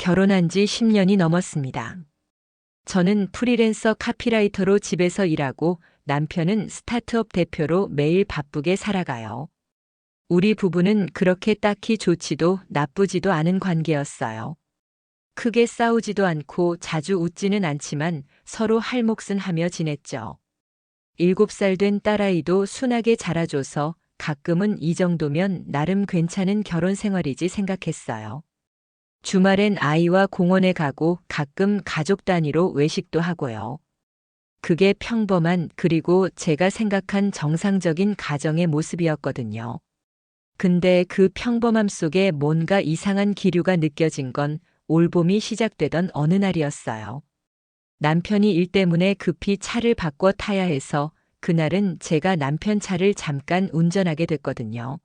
결혼한 지 10년이 넘었습니다. 저는 프리랜서 카피라이터로 집에서 일하고 남편은 스타트업 대표로 매일 바쁘게 살아가요. 우리 부부는 그렇게 딱히 좋지도 나쁘지도 않은 관계였어요. 크게 싸우지도 않고 자주 웃지는 않지만 서로 할 몫은 하며 지냈죠. 7살 된 딸아이도 순하게 자라줘서 가끔은 이 정도면 나름 괜찮은 결혼 생활이지 생각했어요. 주말엔 아이와 공원에 가고 가끔 가족 단위로 외식도 하고요. 그게 평범한 그리고 제가 생각한 정상적인 가정의 모습이었거든요. 근데 그 평범함 속에 뭔가 이상한 기류가 느껴진 건 올봄이 시작되던 어느 날이었어요. 남편이 일 때문에 급히 차를 바꿔 타야 해서 그날은 제가 남편 차를 잠깐 운전하게 됐거든요.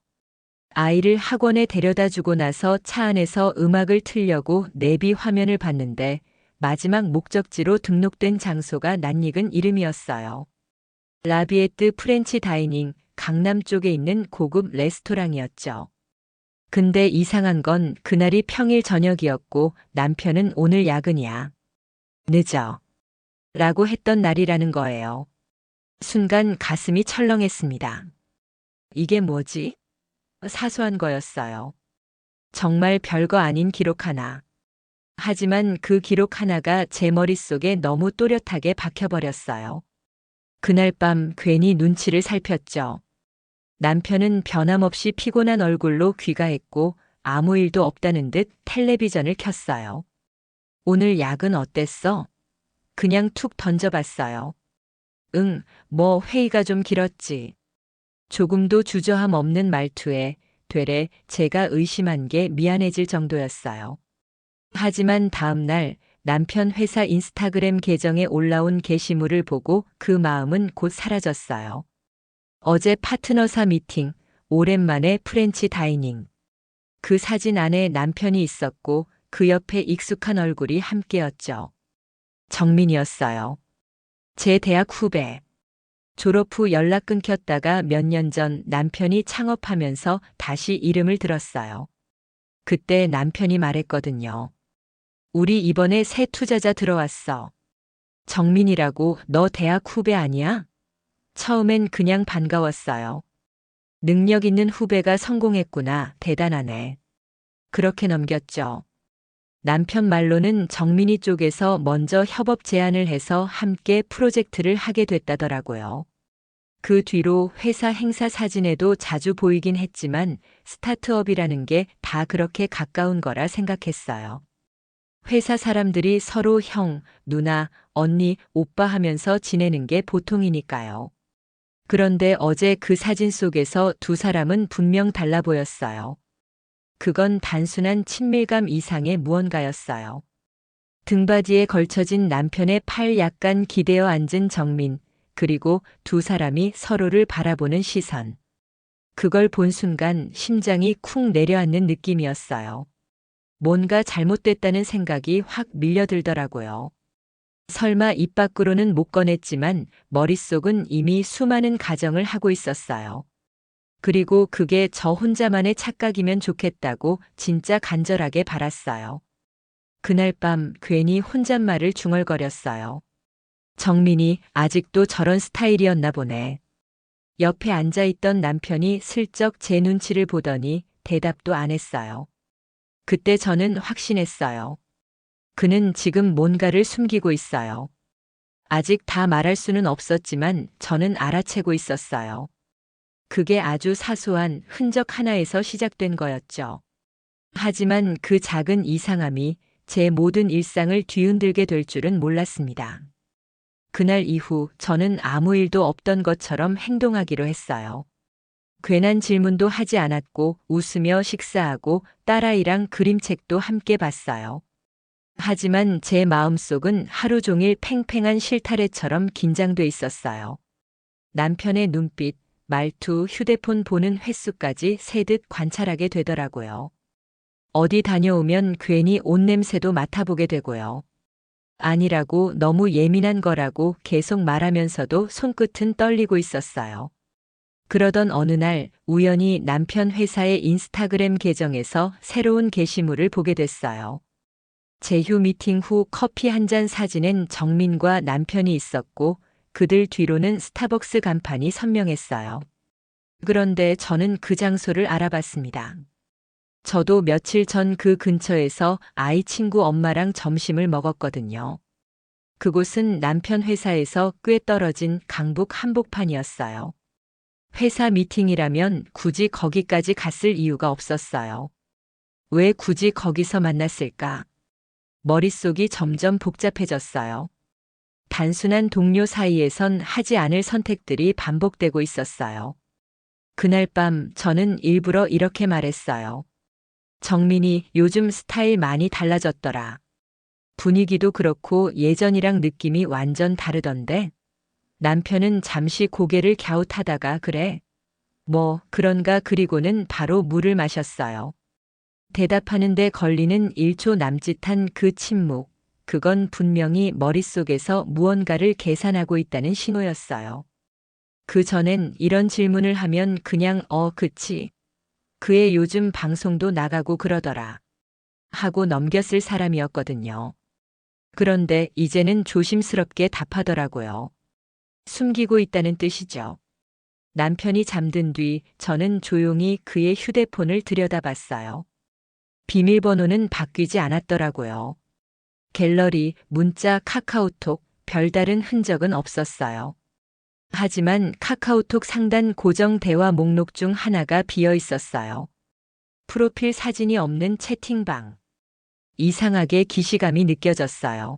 아이를 학원에 데려다 주고 나서 차 안에서 음악을 틀려고 내비 화면을 봤는데 마지막 목적지로 등록된 장소가 낯익은 이름이었어요. 라비에트 프렌치 다이닝, 강남 쪽에 있는 고급 레스토랑이었죠. 근데 이상한 건 그날이 평일 저녁이었고 남편은 오늘 야근이야. 늦어. 라고 했던 날이라는 거예요. 순간 가슴이 철렁했습니다. 이게 뭐지? 사소한 거였어요. 정말 별거 아닌 기록 하나. 하지만 그 기록 하나가 제 머릿속에 너무 또렷하게 박혀버렸어요. 그날 밤 괜히 눈치를 살폈죠. 남편은 변함없이 피곤한 얼굴로 귀가했고 아무 일도 없다는 듯 텔레비전을 켰어요. 오늘 야근 어땠어? 그냥 툭 던져봤어요. 응, 뭐 회의가 좀 길었지. 조금도 주저함 없는 말투에 되레 제가 의심한 게 미안해질 정도였어요. 하지만 다음 날 남편 회사 인스타그램 계정에 올라온 게시물을 보고 그 마음은 곧 사라졌어요. 어제 파트너사 미팅, 오랜만에 프렌치 다이닝. 그 사진 안에 남편이 있었고 그 옆에 익숙한 얼굴이 함께였죠. 정민이었어요. 제 대학 후배. 졸업 후 연락 끊겼다가 몇 년 전 남편이 창업하면서 다시 이름을 들었어요. 그때 남편이 말했거든요. 우리 이번에 새 투자자 들어왔어. 정민이라고 너 대학 후배 아니야? 처음엔 그냥 반가웠어요. 능력 있는 후배가 성공했구나, 대단하네. 그렇게 넘겼죠. 남편 말로는 정민이 쪽에서 먼저 협업 제안을 해서 함께 프로젝트를 하게 됐다더라고요. 그 뒤로 회사 행사 사진에도 자주 보이긴 했지만 스타트업이라는 게 다 그렇게 가까운 거라 생각했어요. 회사 사람들이 서로 형, 누나, 언니, 오빠 하면서 지내는 게 보통이니까요. 그런데 어제 그 사진 속에서 두 사람은 분명 달라 보였어요. 그건 단순한 친밀감 이상의 무언가였어요. 등받이에 걸쳐진 남편의 팔 약간 기대어 앉은 정민, 그리고 두 사람이 서로를 바라보는 시선. 그걸 본 순간 심장이 쿵 내려앉는 느낌이었어요. 뭔가 잘못됐다는 생각이 확 밀려들더라고요. 설마 입 밖으로는 못 꺼냈지만 머릿속은 이미 수많은 가정을 하고 있었어요. 그리고 그게 저 혼자만의 착각이면 좋겠다고 진짜 간절하게 바랐어요. 그날 밤 괜히 혼잣말을 중얼거렸어요. 정민이 아직도 저런 스타일이었나 보네. 옆에 앉아있던 남편이 슬쩍 제 눈치를 보더니 대답도 안 했어요. 그때 저는 확신했어요. 그는 지금 뭔가를 숨기고 있어요. 아직 다 말할 수는 없었지만 저는 알아채고 있었어요. 그게 아주 사소한 흔적 하나에서 시작된 거였죠. 하지만 그 작은 이상함이 제 모든 일상을 뒤흔들게 될 줄은 몰랐습니다. 그날 이후 저는 아무 일도 없던 것처럼 행동하기로 했어요. 괜한 질문도 하지 않았고 웃으며 식사하고 딸아이랑 그림책도 함께 봤어요. 하지만 제 마음속은 하루 종일 팽팽한 실타래처럼 긴장돼 있었어요. 남편의 눈빛, 말투, 휴대폰 보는 횟수까지 새듯 관찰하게 되더라고요. 어디 다녀오면 괜히 옷 냄새도 맡아보게 되고요. 아니라고 너무 예민한 거라고 계속 말하면서도 손끝은 떨리고 있었어요. 그러던 어느 날 우연히 남편 회사의 인스타그램 계정에서 새로운 게시물을 보게 됐어요. 제휴 미팅 후 커피 한 잔 사진엔 정민과 남편이 있었고 그들 뒤로는 스타벅스 간판이 선명했어요. 그런데 저는 그 장소를 알아봤습니다. 저도 며칠 전 그 근처에서 아이 친구 엄마랑 점심을 먹었거든요. 그곳은 남편 회사에서 꽤 떨어진 강북 한복판이었어요. 회사 미팅이라면 굳이 거기까지 갔을 이유가 없었어요. 왜 굳이 거기서 만났을까? 머릿속이 점점 복잡해졌어요. 단순한 동료 사이에선 하지 않을 선택들이 반복되고 있었어요. 그날 밤 저는 일부러 이렇게 말했어요. 정민이 요즘 스타일 많이 달라졌더라. 분위기도 그렇고 예전이랑 느낌이 완전 다르던데? 남편은 잠시 고개를 갸웃하다가 그래. 뭐 그런가 그리고는 바로 물을 마셨어요. 대답하는데 걸리는 1초 남짓한 그 침묵. 그건 분명히 머릿속에서 무언가를 계산하고 있다는 신호였어요. 그 전엔 이런 질문을 하면 그냥 그치. 그의 요즘 방송도 나가고 그러더라. 하고 넘겼을 사람이었거든요. 그런데 이제는 조심스럽게 답하더라고요. 숨기고 있다는 뜻이죠. 남편이 잠든 뒤 저는 조용히 그의 휴대폰을 들여다봤어요. 비밀번호는 바뀌지 않았더라고요. 갤러리, 문자, 카카오톡, 별다른 흔적은 없었어요. 하지만 카카오톡 상단 고정 대화 목록 중 하나가 비어 있었어요. 프로필 사진이 없는 채팅방. 이상하게 기시감이 느껴졌어요.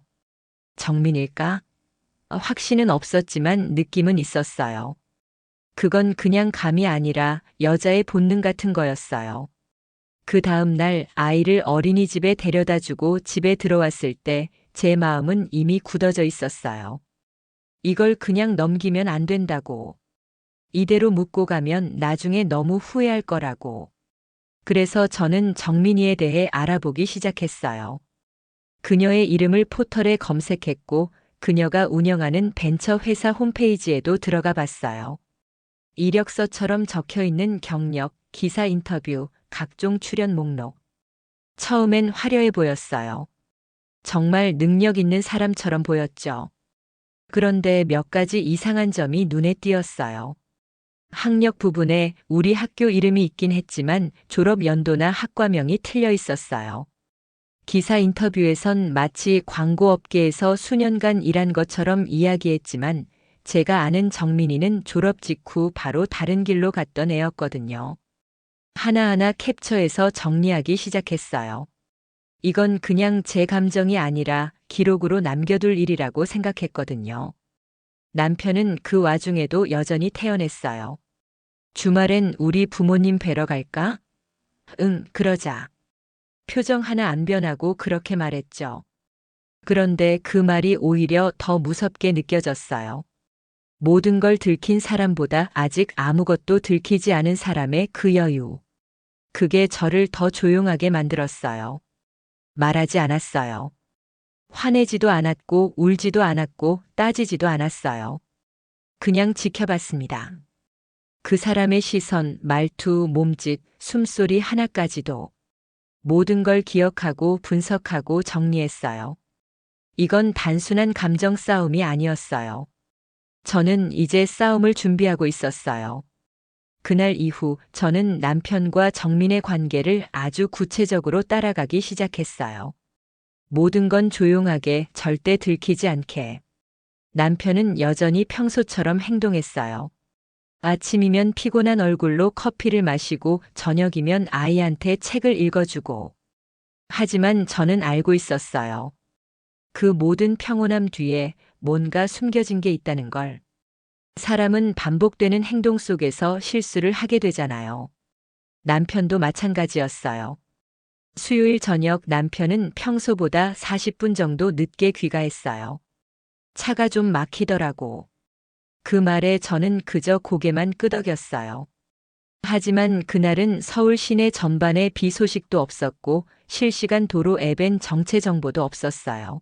정민일까? 확신은 없었지만 느낌은 있었어요. 그건 그냥 감이 아니라 여자의 본능 같은 거였어요. 그 다음 날 아이를 어린이집에 데려다 주고 집에 들어왔을 때 제 마음은 이미 굳어져 있었어요. 이걸 그냥 넘기면 안 된다고. 이대로 묻고 가면 나중에 너무 후회할 거라고. 그래서 저는 정민이에 대해 알아보기 시작했어요. 그녀의 이름을 포털에 검색했고 그녀가 운영하는 벤처 회사 홈페이지에도 들어가 봤어요. 이력서처럼 적혀 있는 경력, 기사 인터뷰, 각종 출연 목록. 처음엔 화려해 보였어요. 정말 능력 있는 사람처럼 보였죠. 그런데 몇 가지 이상한 점이 눈에 띄었어요. 학력 부분에 우리 학교 이름이 있긴 했지만 졸업 연도나 학과명이 틀려 있었어요. 기사 인터뷰에선 마치 광고업계에서 수년간 일한 것처럼 이야기했지만 제가 아는 정민이는 졸업 직후 바로 다른 길로 갔던 애였거든요. 하나하나 캡처해서 정리하기 시작했어요. 이건 그냥 제 감정이 아니라 기록으로 남겨둘 일이라고 생각했거든요. 남편은 그 와중에도 여전히 태연했어요. 주말엔 우리 부모님 뵈러 갈까? 응, 그러자. 표정 하나 안 변하고 그렇게 말했죠. 그런데 그 말이 오히려 더 무섭게 느껴졌어요. 모든 걸 들킨 사람보다 아직 아무것도 들키지 않은 사람의 그 여유. 그게 저를 더 조용하게 만들었어요. 말하지 않았어요. 화내지도 않았고 울지도 않았고 따지지도 않았어요. 그냥 지켜봤습니다. 그 사람의 시선, 말투, 몸짓, 숨소리 하나까지도 모든 걸 기억하고 분석하고 정리했어요. 이건 단순한 감정 싸움이 아니었어요. 저는 이제 싸움을 준비하고 있었어요. 그날 이후 저는 남편과 정민의 관계를 아주 구체적으로 따라가기 시작했어요. 모든 건 조용하게 절대 들키지 않게. 남편은 여전히 평소처럼 행동했어요. 아침이면 피곤한 얼굴로 커피를 마시고 저녁이면 아이한테 책을 읽어주고. 하지만 저는 알고 있었어요. 그 모든 평온함 뒤에 뭔가 숨겨진 게 있다는 걸. 사람은 반복되는 행동 속에서 실수를 하게 되잖아요. 남편도 마찬가지였어요. 수요일 저녁 남편은 평소보다 40분 정도 늦게 귀가했어요. 차가 좀 막히더라고. 그 말에 저는 그저 고개만 끄덕였어요. 하지만 그날은 서울 시내 전반에 비 소식도 없었고 실시간 도로 앱엔 정체 정보도 없었어요.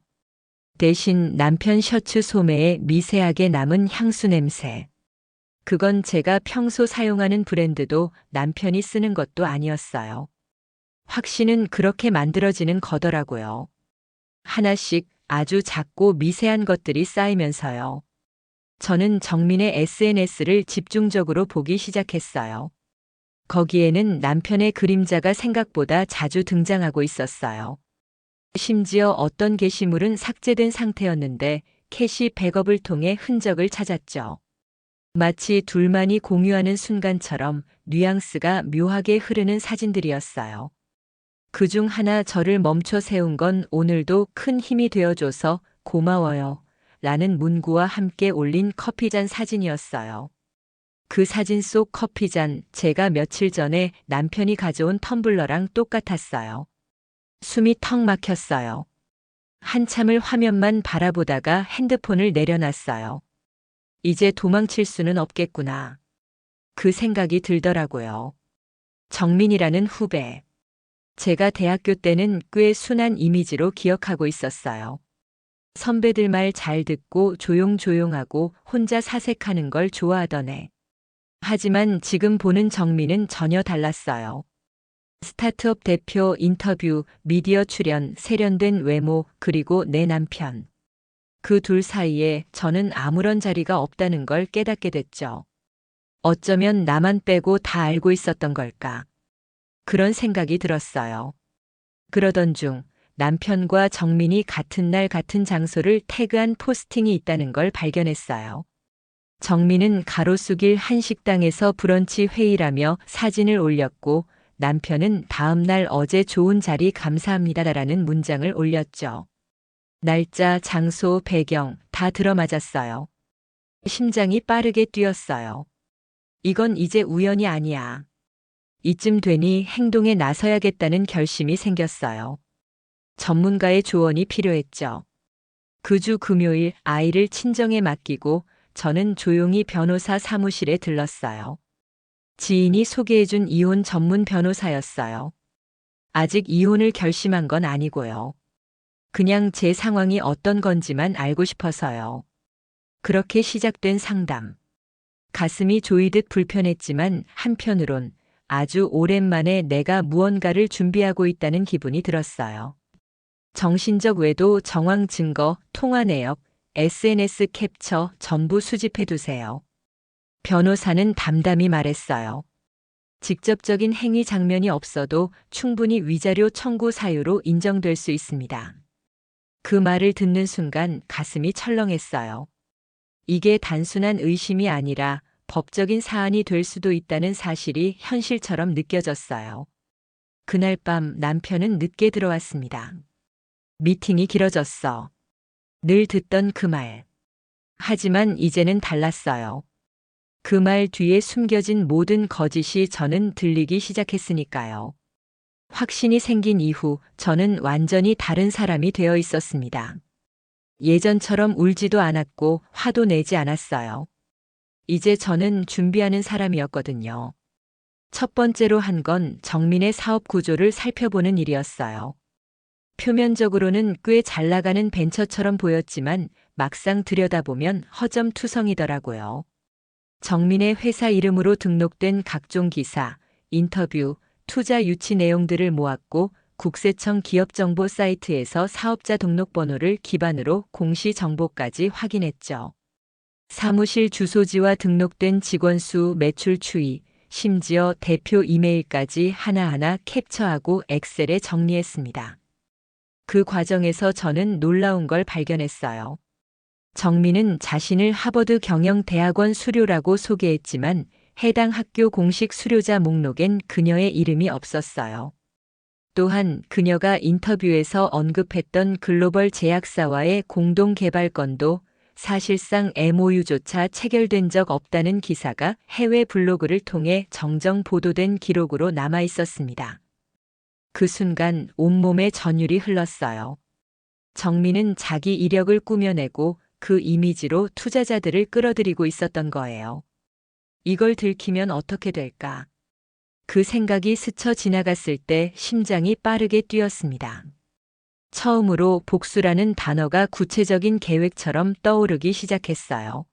대신 남편 셔츠 소매에 미세하게 남은 향수 냄새. 그건 제가 평소 사용하는 브랜드도 남편이 쓰는 것도 아니었어요. 확신은 그렇게 만들어지는 거더라고요. 하나씩 아주 작고 미세한 것들이 쌓이면서요. 저는 정민의 SNS를 집중적으로 보기 시작했어요. 거기에는 남편의 그림자가 생각보다 자주 등장하고 있었어요. 심지어 어떤 게시물은 삭제된 상태였는데 캐시 백업을 통해 흔적을 찾았죠. 마치 둘만이 공유하는 순간처럼 뉘앙스가 묘하게 흐르는 사진들이었어요. 그중 하나 저를 멈춰 세운 건 오늘도 큰 힘이 되어줘서 고마워요. 라는 문구와 함께 올린 커피잔 사진이었어요. 그 사진 속 커피잔, 제가 며칠 전에 남편이 가져온 텀블러랑 똑같았어요. 숨이 턱 막혔어요. 한참을 화면만 바라보다가 핸드폰을 내려놨어요. 이제 도망칠 수는 없겠구나. 그 생각이 들더라고요. 정민이라는 후배. 제가 대학교 때는 꽤 순한 이미지로 기억하고 있었어요. 선배들 말 잘 듣고 조용조용하고 혼자 사색하는 걸 좋아하던 애. 하지만 지금 보는 정민은 전혀 달랐어요. 스타트업 대표 인터뷰, 미디어 출연, 세련된 외모, 그리고 내 남편. 그 둘 사이에 저는 아무런 자리가 없다는 걸 깨닫게 됐죠. 어쩌면 나만 빼고 다 알고 있었던 걸까. 그런 생각이 들었어요. 그러던 중 남편과 정민이 같은 날 같은 장소를 태그한 포스팅이 있다는 걸 발견했어요. 정민은 가로수길 한 식당에서 브런치 회의라며 사진을 올렸고 남편은 다음 날 어제 좋은 자리 감사합니다라는 문장을 올렸죠. 날짜, 장소, 배경 다 들어맞았어요. 심장이 빠르게 뛰었어요. 이건 이제 우연이 아니야. 이쯤 되니 행동에 나서야겠다는 결심이 생겼어요. 전문가의 조언이 필요했죠. 그 주 금요일 아이를 친정에 맡기고 저는 조용히 변호사 사무실에 들렀어요. 지인이 소개해준 이혼 전문 변호사였어요. 아직 이혼을 결심한 건 아니고요. 그냥 제 상황이 어떤 건지만 알고 싶어서요. 그렇게 시작된 상담. 가슴이 조이듯 불편했지만 한편으론 아주 오랜만에 내가 무언가를 준비하고 있다는 기분이 들었어요. 정신적 외도, 정황 증거, 통화 내역, SNS 캡처 전부 수집해두세요. 변호사는 담담히 말했어요. 직접적인 행위 장면이 없어도 충분히 위자료 청구 사유로 인정될 수 있습니다. 그 말을 듣는 순간 가슴이 철렁했어요. 이게 단순한 의심이 아니라 법적인 사안이 될 수도 있다는 사실이 현실처럼 느껴졌어요. 그날 밤 남편은 늦게 들어왔습니다. 미팅이 길어졌어. 늘 듣던 그 말. 하지만 이제는 달랐어요. 그 말 뒤에 숨겨진 모든 거짓이 저는 들리기 시작했으니까요. 확신이 생긴 이후 저는 완전히 다른 사람이 되어 있었습니다. 예전처럼 울지도 않았고 화도 내지 않았어요. 이제 저는 준비하는 사람이었거든요. 첫 번째로 한 건 정민의 사업 구조를 살펴보는 일이었어요. 표면적으로는 꽤 잘 나가는 벤처처럼 보였지만 막상 들여다보면 허점투성이더라고요. 정민의 회사 이름으로 등록된 각종 기사, 인터뷰, 투자 유치 내용들을 모았고 국세청 기업정보 사이트에서 사업자 등록번호를 기반으로 공시정보까지 확인했죠. 사무실 주소지와 등록된 직원 수, 매출 추이, 심지어 대표 이메일까지 하나하나 캡처하고 엑셀에 정리했습니다. 그 과정에서 저는 놀라운 걸 발견했어요. 정민은 자신을 하버드 경영대학원 수료라고 소개했지만 해당 학교 공식 수료자 목록엔 그녀의 이름이 없었어요. 또한 그녀가 인터뷰에서 언급했던 글로벌 제약사와의 공동 개발 건도 사실상 MOU조차 체결된 적 없다는 기사가 해외 블로그를 통해 정정 보도된 기록으로 남아 있었습니다. 그 순간 온몸에 전율이 흘렀어요. 정민은 자기 이력을 꾸며내고 그 이미지로 투자자들을 끌어들이고 있었던 거예요. 이걸 들키면 어떻게 될까? 그 생각이 스쳐 지나갔을 때 심장이 빠르게 뛰었습니다. 처음으로 복수라는 단어가 구체적인 계획처럼 떠오르기 시작했어요.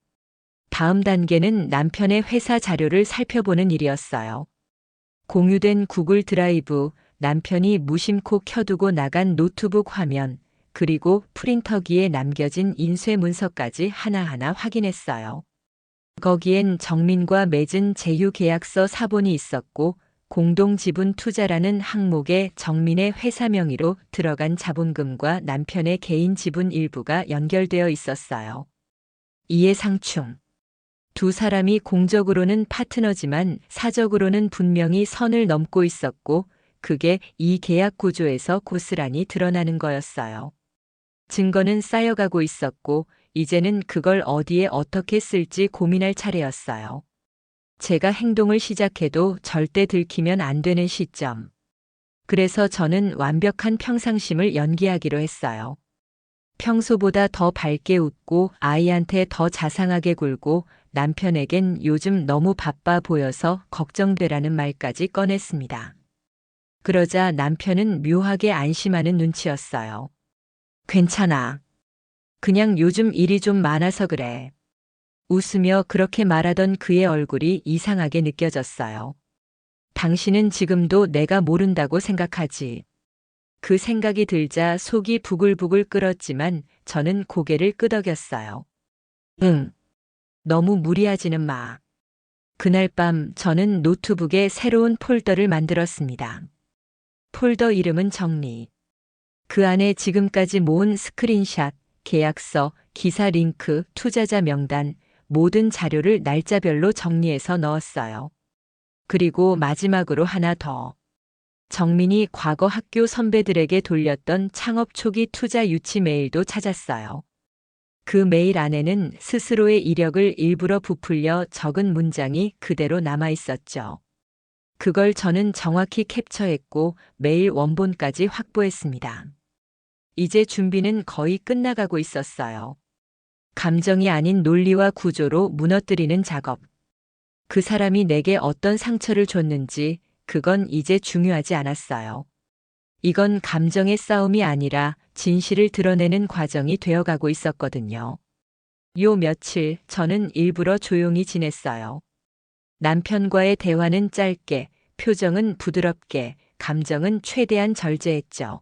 다음 단계는 남편의 회사 자료를 살펴보는 일이었어요. 공유된 구글 드라이브, 남편이 무심코 켜두고 나간 노트북 화면, 그리고 프린터기에 남겨진 인쇄 문서까지 하나하나 확인했어요. 거기엔 정민과 맺은 제휴 계약서 사본이 있었고 공동지분 투자라는 항목에 정민의 회사 명의로 들어간 자본금과 남편의 개인 지분 일부가 연결되어 있었어요. 이해상충. 두 사람이 공적으로는 파트너지만 사적으로는 분명히 선을 넘고 있었고 그게 이 계약 구조에서 고스란히 드러나는 거였어요. 증거는 쌓여가고 있었고 이제는 그걸 어디에 어떻게 쓸지 고민할 차례였어요. 제가 행동을 시작해도 절대 들키면 안 되는 시점. 그래서 저는 완벽한 평상심을 연기하기로 했어요. 평소보다 더 밝게 웃고 아이한테 더 자상하게 굴고 남편에겐 요즘 너무 바빠 보여서 걱정되라는 말까지 꺼냈습니다. 그러자 남편은 묘하게 안심하는 눈치였어요. 괜찮아. 그냥 요즘 일이 좀 많아서 그래. 웃으며 그렇게 말하던 그의 얼굴이 이상하게 느껴졌어요. 당신은 지금도 내가 모른다고 생각하지. 그 생각이 들자 속이 부글부글 끓었지만 저는 고개를 끄덕였어요. 응. 너무 무리하지는 마. 그날 밤 저는 노트북에 새로운 폴더를 만들었습니다. 폴더 이름은 정리. 그 안에 지금까지 모은 스크린샷, 계약서, 기사 링크, 투자자 명단, 모든 자료를 날짜별로 정리해서 넣었어요. 그리고 마지막으로 하나 더. 정민이 과거 학교 선배들에게 돌렸던 창업 초기 투자 유치 메일도 찾았어요. 그 메일 안에는 스스로의 이력을 일부러 부풀려 적은 문장이 그대로 남아 있었죠. 그걸 저는 정확히 캡처했고 메일 원본까지 확보했습니다. 이제 준비는 거의 끝나가고 있었어요. 감정이 아닌 논리와 구조로 무너뜨리는 작업. 그 사람이 내게 어떤 상처를 줬는지 그건 이제 중요하지 않았어요. 이건 감정의 싸움이 아니라 진실을 드러내는 과정이 되어가고 있었거든요. 요 며칠 저는 일부러 조용히 지냈어요. 남편과의 대화는 짧게, 표정은 부드럽게, 감정은 최대한 절제했죠.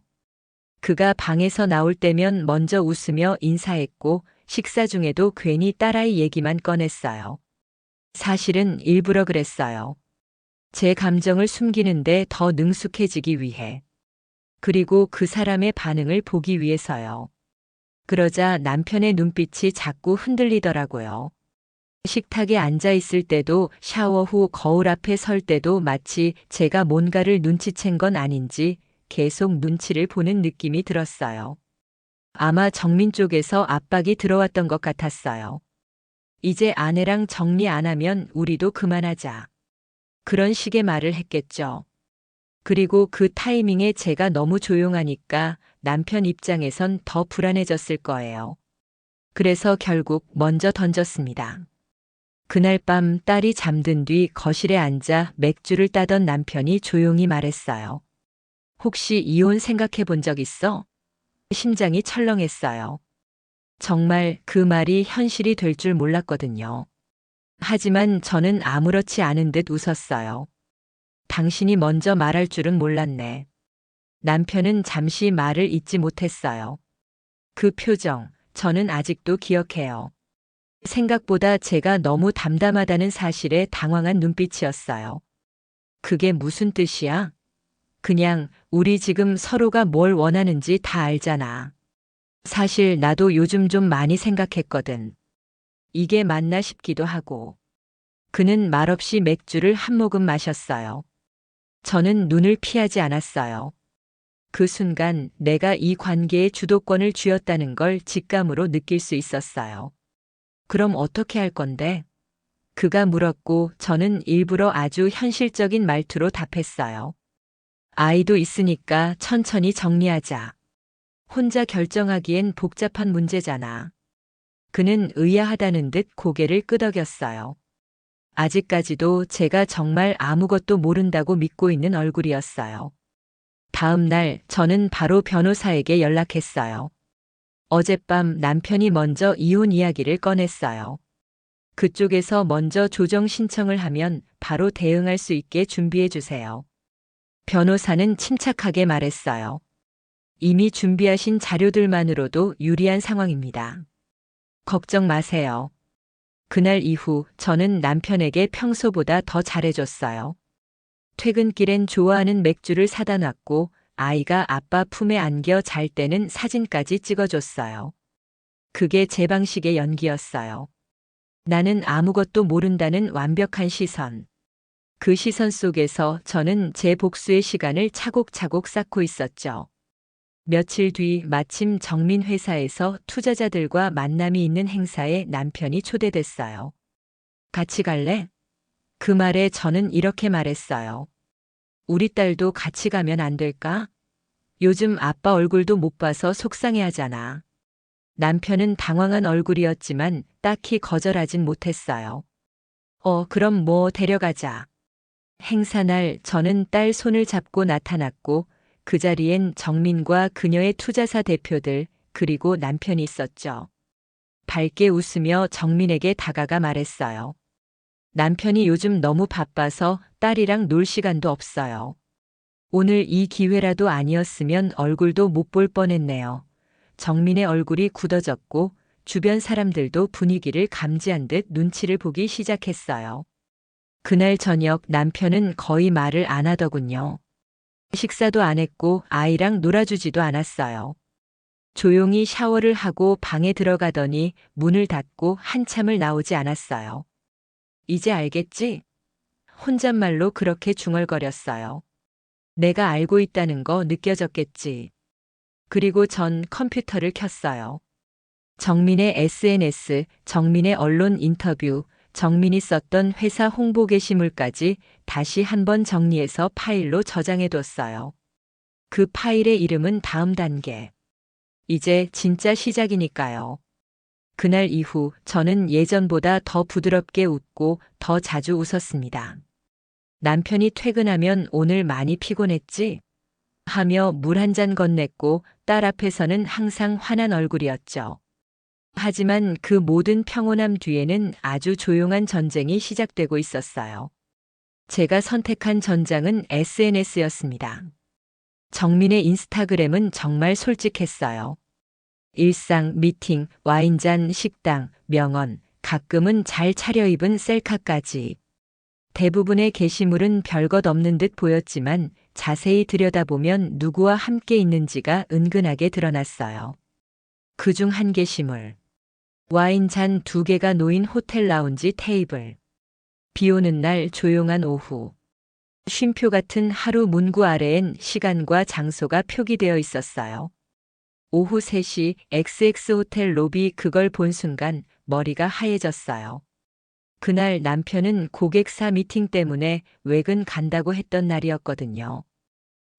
그가 방에서 나올 때면 먼저 웃으며 인사했고 식사 중에도 괜히 딸아이 얘기만 꺼냈어요. 사실은 일부러 그랬어요. 제 감정을 숨기는데 더 능숙해지기 위해. 그리고 그 사람의 반응을 보기 위해서요. 그러자 남편의 눈빛이 자꾸 흔들리더라고요. 식탁에 앉아 있을 때도 샤워 후 거울 앞에 설 때도 마치 제가 뭔가를 눈치챈 건 아닌지 계속 눈치를 보는 느낌이 들었어요. 아마 정민 쪽에서 압박이 들어왔던 것 같았어요. 이제 아내랑 정리 안 하면 우리도 그만하자. 그런 식의 말을 했겠죠. 그리고 그 타이밍에 제가 너무 조용하니까 남편 입장에선 더 불안해졌을 거예요. 그래서 결국 먼저 던졌습니다. 그날 밤 딸이 잠든 뒤 거실에 앉아 맥주를 따던 남편이 조용히 말했어요. 혹시 이혼 생각해 본 적 있어? 심장이 철렁했어요. 정말 그 말이 현실이 될 줄 몰랐거든요. 하지만 저는 아무렇지 않은 듯 웃었어요. 당신이 먼저 말할 줄은 몰랐네. 남편은 잠시 말을 잇지 못했어요. 그 표정, 저는 아직도 기억해요. 생각보다 제가 너무 담담하다는 사실에 당황한 눈빛이었어요. 그게 무슨 뜻이야? 그냥 우리 지금 서로가 뭘 원하는지 다 알잖아. 사실 나도 요즘 좀 많이 생각했거든. 이게 맞나 싶기도 하고. 그는 말없이 맥주를 한 모금 마셨어요. 저는 눈을 피하지 않았어요. 그 순간 내가 이 관계의 주도권을 쥐었다는 걸 직감으로 느낄 수 있었어요. 그럼 어떻게 할 건데? 그가 물었고 저는 일부러 아주 현실적인 말투로 답했어요. 아이도 있으니까 천천히 정리하자. 혼자 결정하기엔 복잡한 문제잖아. 그는 의아하다는 듯 고개를 끄덕였어요. 아직까지도 제가 정말 아무것도 모른다고 믿고 있는 얼굴이었어요. 다음 날 저는 바로 변호사에게 연락했어요. 어젯밤 남편이 먼저 이혼 이야기를 꺼냈어요. 그쪽에서 먼저 조정 신청을 하면 바로 대응할 수 있게 준비해 주세요. 변호사는 침착하게 말했어요. 이미 준비하신 자료들만으로도 유리한 상황입니다. 걱정 마세요. 그날 이후 저는 남편에게 평소보다 더 잘해줬어요. 퇴근길엔 좋아하는 맥주를 사다 놨고 아이가 아빠 품에 안겨 잘 때는 사진까지 찍어줬어요. 그게 제 방식의 연기였어요. 나는 아무것도 모른다는 완벽한 시선. 그 시선 속에서 저는 제 복수의 시간을 차곡차곡 쌓고 있었죠. 며칠 뒤 마침 정민 회사에서 투자자들과 만남이 있는 행사에 남편이 초대됐어요. 같이 갈래? 그 말에 저는 이렇게 말했어요. 우리 딸도 같이 가면 안 될까? 요즘 아빠 얼굴도 못 봐서 속상해 하잖아. 남편은 당황한 얼굴이었지만 딱히 거절하진 못했어요. 그럼 뭐 데려가자. 행사날 저는 딸 손을 잡고 나타났고 그 자리엔 정민과 그녀의 투자사 대표들 그리고 남편이 있었죠. 밝게 웃으며 정민에게 다가가 말했어요. 남편이 요즘 너무 바빠서 딸이랑 놀 시간도 없어요. 오늘 이 기회라도 아니었으면 얼굴도 못 볼 뻔했네요. 정민의 얼굴이 굳어졌고 주변 사람들도 분위기를 감지한 듯 눈치를 보기 시작했어요. 그날 저녁 남편은 거의 말을 안 하더군요. 식사도 안 했고 아이랑 놀아주지도 않았어요. 조용히 샤워를 하고 방에 들어가더니 문을 닫고 한참을 나오지 않았어요. 이제 알겠지? 혼잣말로 그렇게 중얼거렸어요. 내가 알고 있다는 거 느껴졌겠지. 그리고 전 컴퓨터를 켰어요. 정민의 SNS, 정민의 언론 인터뷰, 정민이 썼던 회사 홍보 게시물까지 다시 한번 정리해서 파일로 저장해뒀어요. 그 파일의 이름은 다음 단계. 이제 진짜 시작이니까요. 그날 이후 저는 예전보다 더 부드럽게 웃고 더 자주 웃었습니다. 남편이 퇴근하면 오늘 많이 피곤했지? 하며 물 한 잔 건넸고 딸 앞에서는 항상 화난 얼굴이었죠. 하지만 그 모든 평온함 뒤에는 아주 조용한 전쟁이 시작되고 있었어요. 제가 선택한 전장은 SNS였습니다. 정민의 인스타그램은 정말 솔직했어요. 일상, 미팅, 와인잔, 식당, 명언, 가끔은 잘 차려입은 셀카까지. 대부분의 게시물은 별것 없는 듯 보였지만 자세히 들여다보면 누구와 함께 있는지가 은근하게 드러났어요. 그중 한 게시물. 와인잔 2개가 놓인 호텔 라운지 테이블. 비 오는 날 조용한 오후. 쉼표 같은 하루 문구 아래엔 시간과 장소가 표기되어 있었어요. 오후 3시 XX 호텔 로비. 그걸 본 순간 머리가 하얘졌어요. 그날 남편은 고객사 미팅 때문에 외근 간다고 했던 날이었거든요.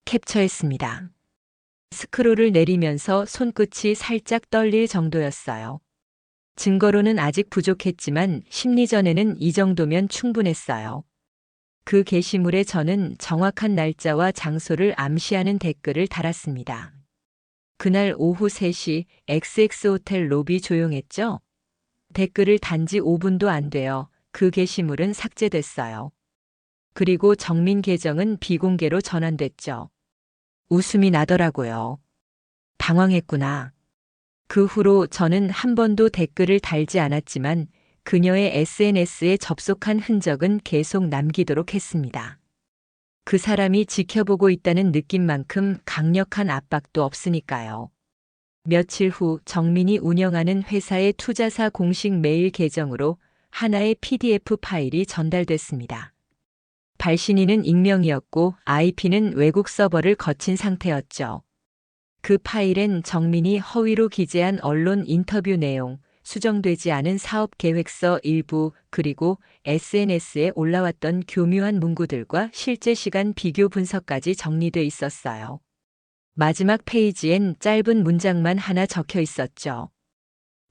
캡처했습니다. 스크롤을 내리면서 손끝이 살짝 떨릴 정도였어요. 증거로는 아직 부족했지만 심리전에는 이 정도면 충분했어요. 그 게시물에 저는 정확한 날짜와 장소를 암시하는 댓글을 달았습니다. 그날 오후 3시 XX 호텔 로비 조용했죠? 댓글을 단지 5분도 안 돼요. 그 게시물은 삭제됐어요. 그리고 정민 계정은 비공개로 전환됐죠. 웃음이 나더라고요. 당황했구나. 그 후로 저는 한 번도 댓글을 달지 않았지만 그녀의 SNS에 접속한 흔적은 계속 남기도록 했습니다. 그 사람이 지켜보고 있다는 느낌만큼 강력한 압박도 없으니까요. 며칠 후 정민이 운영하는 회사의 투자사 공식 메일 계정으로 하나의 PDF 파일이 전달됐습니다. 발신인은 익명이었고 IP는 외국 서버를 거친 상태였죠. 그 파일엔 정민이 허위로 기재한 언론 인터뷰 내용, 수정되지 않은 사업 계획서 일부, 그리고 SNS에 올라왔던 교묘한 문구들과 실제 시간 비교 분석까지 정리돼 있었어요. 마지막 페이지엔 짧은 문장만 하나 적혀 있었죠.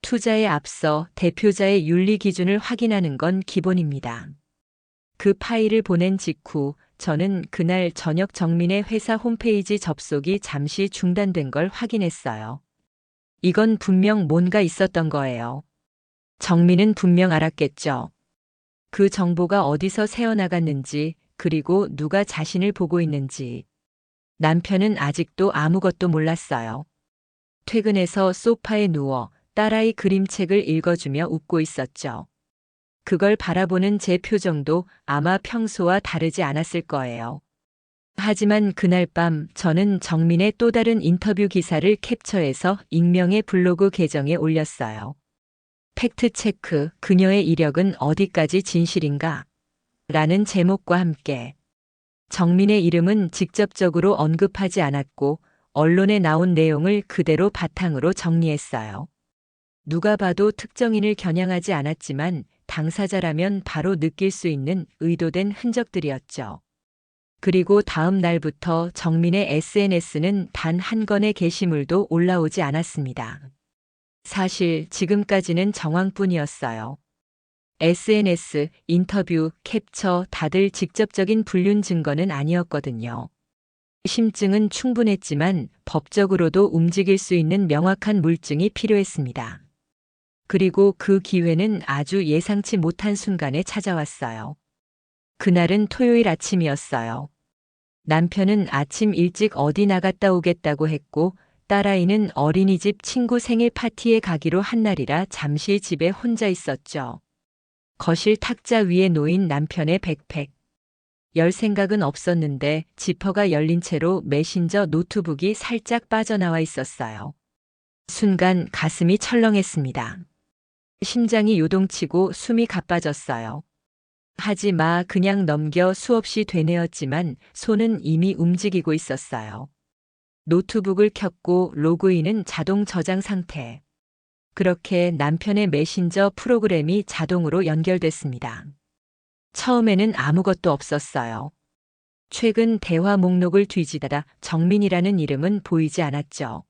투자에 앞서 대표자의 윤리 기준을 확인하는 건 기본입니다. 그 파일을 보낸 직후 저는 그날 저녁 정민의 회사 홈페이지 접속이 잠시 중단된 걸 확인했어요. 이건 분명 뭔가 있었던 거예요. 정민은 분명 알았겠죠. 그 정보가 어디서 새어나갔는지, 그리고 누가 자신을 보고 있는지. 남편은 아직도 아무것도 몰랐어요. 퇴근해서 소파에 누워 딸아이 그림책을 읽어주며 웃고 있었죠. 그걸 바라보는 제 표정도 아마 평소와 다르지 않았을 거예요. 하지만 그날 밤 저는 정민의 또 다른 인터뷰 기사를 캡처해서 익명의 블로그 계정에 올렸어요. 팩트체크, 그녀의 이력은 어디까지 진실인가? 라는 제목과 함께 정민의 이름은 직접적으로 언급하지 않았고 언론에 나온 내용을 그대로 바탕으로 정리했어요. 누가 봐도 특정인을 겨냥하지 않았지만 당사자라면 바로 느낄 수 있는 의도된 흔적들이었죠. 그리고 다음 날부터 정민의 SNS는 단 한 건의 게시물도 올라오지 않았습니다. 사실 지금까지는 정황뿐이었어요. SNS, 인터뷰, 캡처 다들 직접적인 불륜 증거는 아니었거든요. 심증은 충분했지만 법적으로도 움직일 수 있는 명확한 물증이 필요했습니다. 그리고 그 기회는 아주 예상치 못한 순간에 찾아왔어요. 그날은 토요일 아침이었어요. 남편은 아침 일찍 어디 나갔다 오겠다고 했고 딸아이는 어린이집 친구 생일 파티에 가기로 한 날이라 잠시 집에 혼자 있었죠. 거실 탁자 위에 놓인 남편의 백팩. 열 생각은 없었는데 지퍼가 열린 채로 메신저 노트북이 살짝 빠져나와 있었어요. 순간 가슴이 철렁했습니다. 심장이 요동치고 숨이 가빠졌어요. 하지 마, 그냥 넘겨 수없이 되뇌었지만 손은 이미 움직이고 있었어요. 노트북을 켰고 로그인은 자동 저장 상태. 그렇게 남편의 메신저 프로그램이 자동으로 연결됐습니다. 처음에는 아무것도 없었어요. 최근 대화 목록을 뒤지다가 정민이라는 이름은 보이지 않았죠.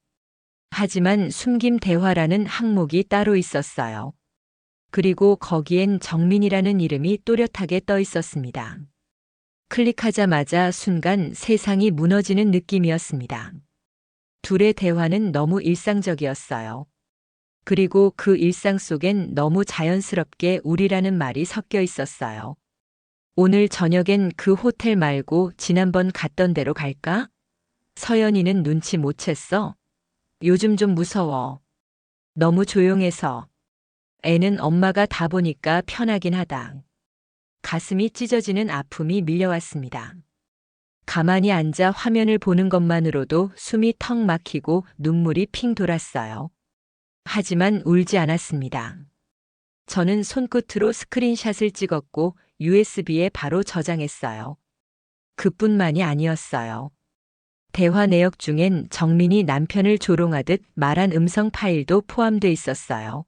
하지만 숨김 대화라는 항목이 따로 있었어요. 그리고 거기엔 정민이라는 이름이 또렷하게 떠 있었습니다. 클릭하자마자 순간 세상이 무너지는 느낌이었습니다. 둘의 대화는 너무 일상적이었어요. 그리고 그 일상 속엔 너무 자연스럽게 우리라는 말이 섞여 있었어요. 오늘 저녁엔 그 호텔 말고 지난번 갔던 데로 갈까? 서연이는 눈치 못 챘어? 요즘 좀 무서워. 너무 조용해서. 애는 엄마가 다 보니까 편하긴 하다. 가슴이 찢어지는 아픔이 밀려왔습니다. 가만히 앉아 화면을 보는 것만으로도 숨이 턱 막히고 눈물이 핑 돌았어요. 하지만 울지 않았습니다. 저는 손끝으로 스크린샷을 찍었고 USB에 바로 저장했어요. 그뿐만이 아니었어요. 대화 내역 중엔 정민이 남편을 조롱하듯 말한 음성 파일도 포함돼 있었어요.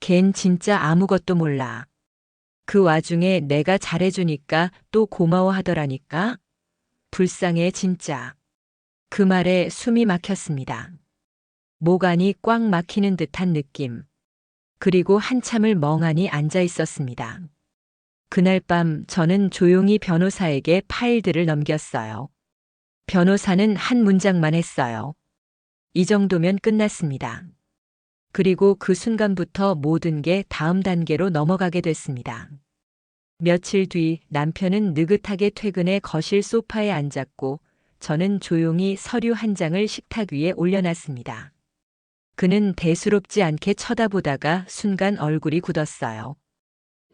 걘 진짜 아무것도 몰라. 그 와중에 내가 잘해주니까 또 고마워하더라니까? 불쌍해 진짜. 그 말에 숨이 막혔습니다. 목 안이 꽉 막히는 듯한 느낌. 그리고 한참을 멍하니 앉아 있었습니다. 그날 밤 저는 조용히 변호사에게 파일들을 넘겼어요. 변호사는 한 문장만 했어요. 이 정도면 끝났습니다. 그리고 그 순간부터 모든 게 다음 단계로 넘어가게 됐습니다. 며칠 뒤 남편은 느긋하게 퇴근해 거실 소파에 앉았고 저는 조용히 서류 한 장을 식탁 위에 올려놨습니다. 그는 대수롭지 않게 쳐다보다가 순간 얼굴이 굳었어요.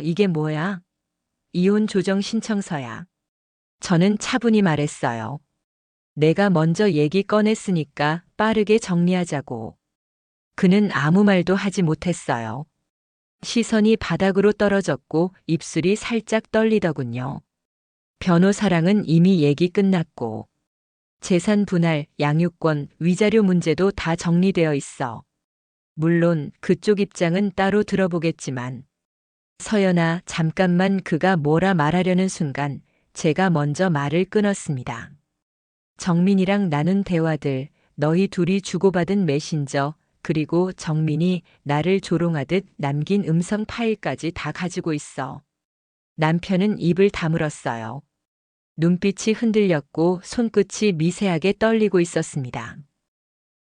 이게 뭐야? 이혼 조정 신청서야. 저는 차분히 말했어요. 내가 먼저 얘기 꺼냈으니까 빠르게 정리하자고. 그는 아무 말도 하지 못했어요. 시선이 바닥으로 떨어졌고 입술이 살짝 떨리더군요. 변호사랑은 이미 얘기 끝났고 재산 분할, 양육권, 위자료 문제도 다 정리되어 있어. 물론 그쪽 입장은 따로 들어보겠지만 서연아, 잠깐만. 그가 뭐라 말하려는 순간 제가 먼저 말을 끊었습니다. 정민이랑 나눈 대화들, 너희 둘이 주고받은 메신저, 그리고 정민이 나를 조롱하듯 남긴 음성 파일까지 다 가지고 있어. 남편은 입을 다물었어요. 눈빛이 흔들렸고 손끝이 미세하게 떨리고 있었습니다.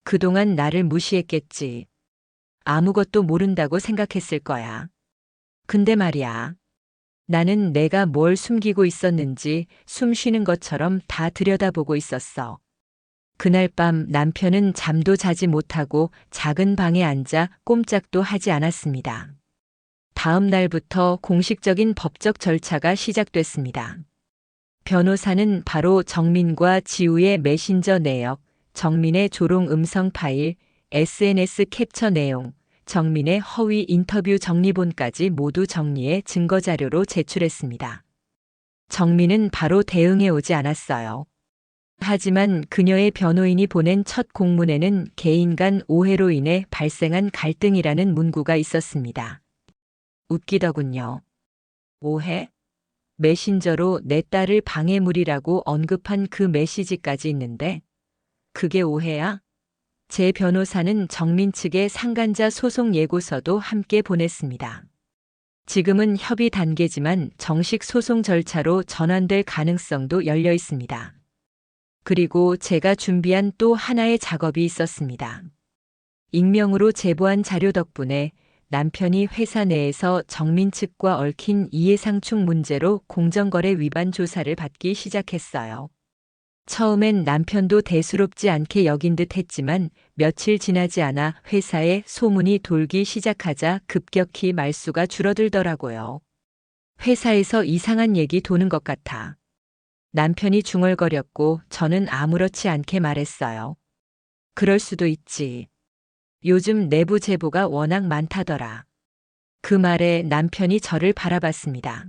그동안 나를 무시했겠지. 아무것도 모른다고 생각했을 거야. 근데 말이야. 나는 내가 뭘 숨기고 있었는지 숨 쉬는 것처럼 다 들여다보고 있었어. 그날 밤 남편은 잠도 자지 못하고 작은 방에 앉아 꼼짝도 하지 않았습니다. 다음 날부터 공식적인 법적 절차가 시작됐습니다. 변호사는 바로 정민과 지우의 메신저 내역, 정민의 조롱 음성 파일, SNS 캡처 내용, 정민의 허위 인터뷰 정리본까지 모두 정리해 증거자료로 제출했습니다. 정민은 바로 대응해 오지 않았어요. 하지만 그녀의 변호인이 보낸 첫 공문에는 개인 간 오해로 인해 발생한 갈등이라는 문구가 있었습니다. 웃기더군요. 오해? 메신저로 내 딸을 방해물이라고 언급한 그 메시지까지 있는데 그게 오해야? 제 변호사는 정민 측의 상간자 소송 예고서도 함께 보냈습니다. 지금은 협의 단계지만 정식 소송 절차로 전환될 가능성도 열려 있습니다. 그리고 제가 준비한 또 하나의 작업이 있었습니다. 익명으로 제보한 자료 덕분에 남편이 회사 내에서 정민 측과 얽힌 이해상충 문제로 공정거래 위반 조사를 받기 시작했어요. 처음엔 남편도 대수롭지 않게 여긴 듯 했지만 며칠 지나지 않아 회사에 소문이 돌기 시작하자 급격히 말수가 줄어들더라고요. 회사에서 이상한 얘기 도는 것 같아. 남편이 중얼거렸고 저는 아무렇지 않게 말했어요. 그럴 수도 있지. 요즘 내부 제보가 워낙 많다더라. 그 말에 남편이 저를 바라봤습니다.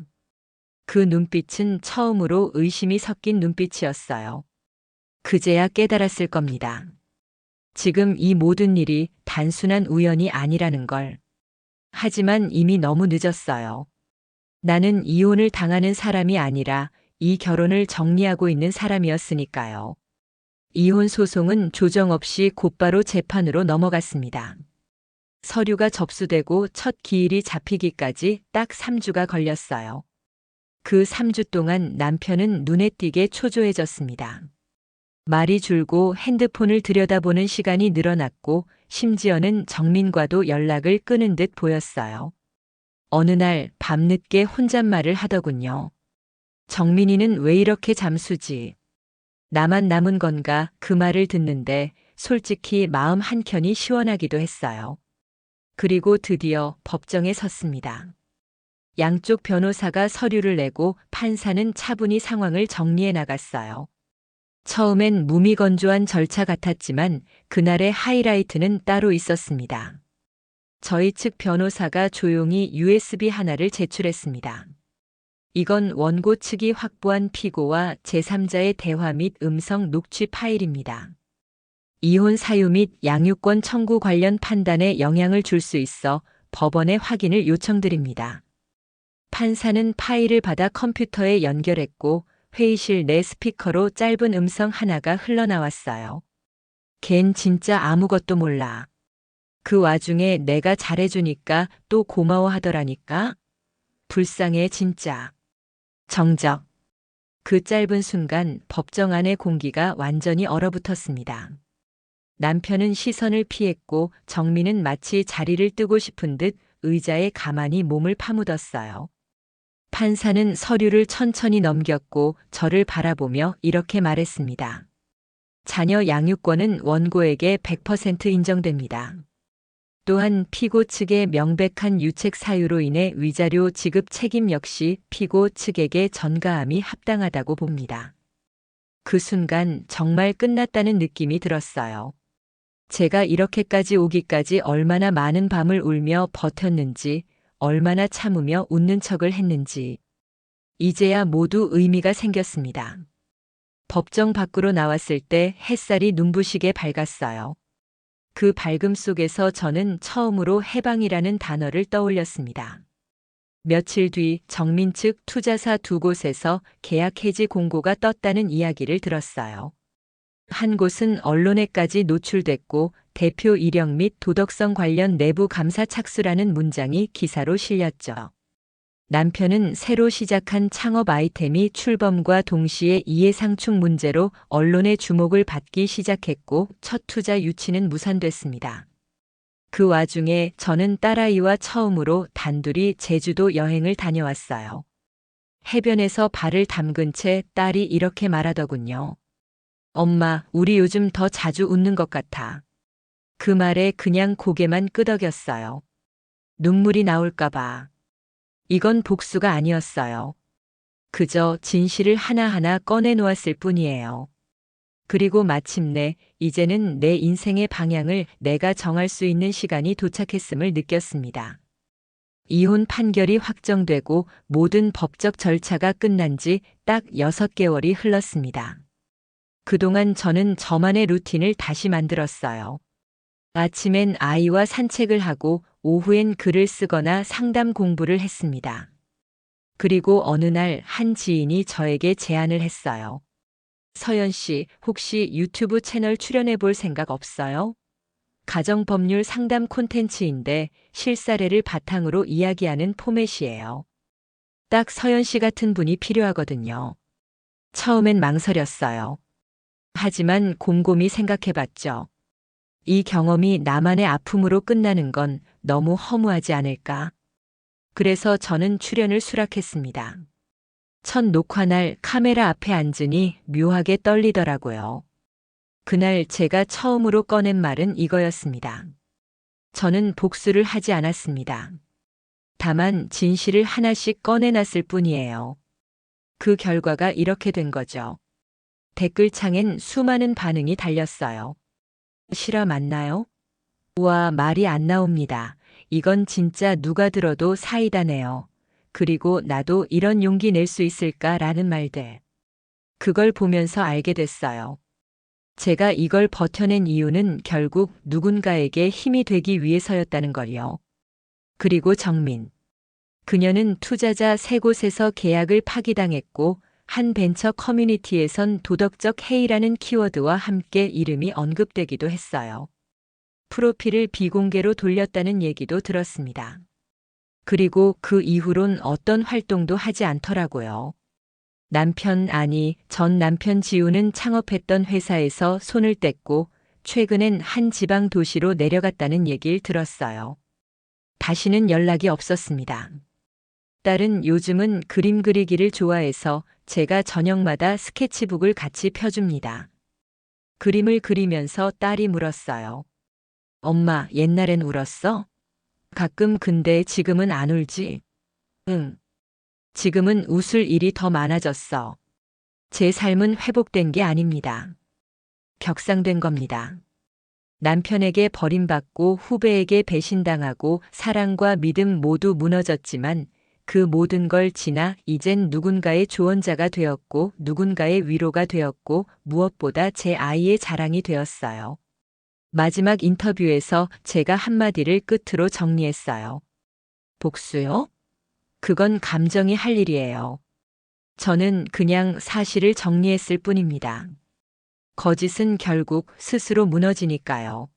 그 눈빛은 처음으로 의심이 섞인 눈빛이었어요. 그제야 깨달았을 겁니다. 지금 이 모든 일이 단순한 우연이 아니라는 걸. 하지만 이미 너무 늦었어요. 나는 이혼을 당하는 사람이 아니라 이 결혼을 정리하고 있는 사람이었으니까요. 이혼 소송은 조정 없이 곧바로 재판으로 넘어갔습니다. 서류가 접수되고 첫 기일이 잡히기까지 딱 3주가 걸렸어요. 그 3주 동안 남편은 눈에 띄게 초조해졌습니다. 말이 줄고 핸드폰을 들여다보는 시간이 늘어났고 심지어는 정민과도 연락을 끊은 듯 보였어요. 어느 날 밤늦게 혼잣말을 하더군요. 정민이는 왜 이렇게 잠수지? 나만 남은 건가 그 말을 듣는데 솔직히 마음 한켠이 시원하기도 했어요. 그리고 드디어 법정에 섰습니다. 양쪽 변호사가 서류를 내고 판사는 차분히 상황을 정리해 나갔어요. 처음엔 무미건조한 절차 같았지만 그날의 하이라이트는 따로 있었습니다. 저희 측 변호사가 조용히 USB 하나를 제출했습니다. 이건 원고 측이 확보한 피고와 제3자의 대화 및 음성 녹취 파일입니다. 이혼 사유 및 양육권 청구 관련 판단에 영향을 줄 수 있어 법원의 확인을 요청드립니다. 판사는 파일을 받아 컴퓨터에 연결했고 회의실 내 스피커로 짧은 음성 하나가 흘러나왔어요. 걘 진짜 아무것도 몰라. 그 와중에 내가 잘해주니까 또 고마워하더라니까. 불쌍해 진짜. 정적. 그 짧은 순간 법정 안의 공기가 완전히 얼어붙었습니다. 남편은 시선을 피했고 정민은 마치 자리를 뜨고 싶은 듯 의자에 가만히 몸을 파묻었어요. 판사는 서류를 천천히 넘겼고 저를 바라보며 이렇게 말했습니다. 자녀 양육권은 원고에게 100% 인정됩니다. 또한 피고 측의 명백한 유책 사유로 인해 위자료 지급 책임 역시 피고 측에게 전가함이 합당하다고 봅니다. 그 순간 정말 끝났다는 느낌이 들었어요. 제가 이렇게까지 오기까지 얼마나 많은 밤을 울며 버텼는지, 얼마나 참으며 웃는 척을 했는지. 이제야 모두 의미가 생겼습니다. 법정 밖으로 나왔을 때 햇살이 눈부시게 밝았어요. 그 밝음 속에서 저는 처음으로 해방이라는 단어를 떠올렸습니다. 며칠 뒤 정민 측 투자사 두 곳에서 계약 해지 공고가 떴다는 이야기를 들었어요. 한 곳은 언론에까지 노출됐고 대표 이력 및 도덕성 관련 내부 감사 착수라는 문장이 기사로 실렸죠. 남편은 새로 시작한 창업 아이템이 출범과 동시에 이해상충 문제로 언론의 주목을 받기 시작했고 첫 투자 유치는 무산됐습니다. 그 와중에 저는 딸아이와 처음으로 단둘이 제주도 여행을 다녀왔어요. 해변에서 발을 담근 채 딸이 이렇게 말하더군요. 엄마, 우리 요즘 더 자주 웃는 것 같아. 그 말에 그냥 고개만 끄덕였어요. 눈물이 나올까봐. 이건 복수가 아니었어요. 그저 진실을 하나하나 꺼내놓았을 뿐이에요. 그리고 마침내 이제는 내 인생의 방향을 내가 정할 수 있는 시간이 도착했음을 느꼈습니다. 이혼 판결이 확정되고 모든 법적 절차가 끝난 지 딱 6개월이 흘렀습니다. 그동안 저는 저만의 루틴을 다시 만들었어요. 아침엔 아이와 산책을 하고 오후엔 글을 쓰거나 상담 공부를 했습니다. 그리고 어느 날 한 지인이 저에게 제안을 했어요. 서연 씨, 혹시 유튜브 채널 출연해 볼 생각 없어요? 가정법률 상담 콘텐츠인데 실사례를 바탕으로 이야기하는 포맷이에요. 딱 서연 씨 같은 분이 필요하거든요. 처음엔 망설였어요. 하지만 곰곰이 생각해 봤죠. 이 경험이 나만의 아픔으로 끝나는 건 너무 허무하지 않을까? 그래서 저는 출연을 수락했습니다. 첫 녹화날 카메라 앞에 앉으니 묘하게 떨리더라고요. 그날 제가 처음으로 꺼낸 말은 이거였습니다. 저는 복수를 하지 않았습니다. 다만 진실을 하나씩 꺼내놨을 뿐이에요. 그 결과가 이렇게 된 거죠. 댓글창엔 수많은 반응이 달렸어요. 실화 맞나요? 우와, 말이 안 나옵니다. 이건 진짜 누가 들어도 사이다네요. 그리고 나도 이런 용기 낼 수 있을까라는 말들. 그걸 보면서 알게 됐어요. 제가 이걸 버텨낸 이유는 결국 누군가에게 힘이 되기 위해서였다는 걸요. 그리고 정민. 그녀는 투자자 3곳에서 계약을 파기당했고 한 벤처 커뮤니티에선 도덕적 해이라는 키워드와 함께 이름이 언급되기도 했어요. 프로필을 비공개로 돌렸다는 얘기도 들었습니다. 그리고 그 이후론 어떤 활동도 하지 않더라고요. 전 남편 지우는 창업했던 회사에서 손을 뗐고 최근엔 한 지방 도시로 내려갔다는 얘기를 들었어요. 다시는 연락이 없었습니다. 딸은 요즘은 그림 그리기를 좋아해서 제가 저녁마다 스케치북을 같이 펴줍니다. 그림을 그리면서 딸이 물었어요. 엄마, 옛날엔 울었어? 가끔. 근데 지금은 안 울지? 응. 지금은 웃을 일이 더 많아졌어. 제 삶은 회복된 게 아닙니다. 격상된 겁니다. 남편에게 버림받고 후배에게 배신당하고 사랑과 믿음 모두 무너졌지만 그 모든 걸 지나 이젠 누군가의 조언자가 되었고 누군가의 위로가 되었고 무엇보다 제 아이의 자랑이 되었어요. 마지막 인터뷰에서 제가 한마디를 끝으로 정리했어요. 복수요? 그건 감정이 할 일이에요. 저는 그냥 사실을 정리했을 뿐입니다. 거짓은 결국 스스로 무너지니까요.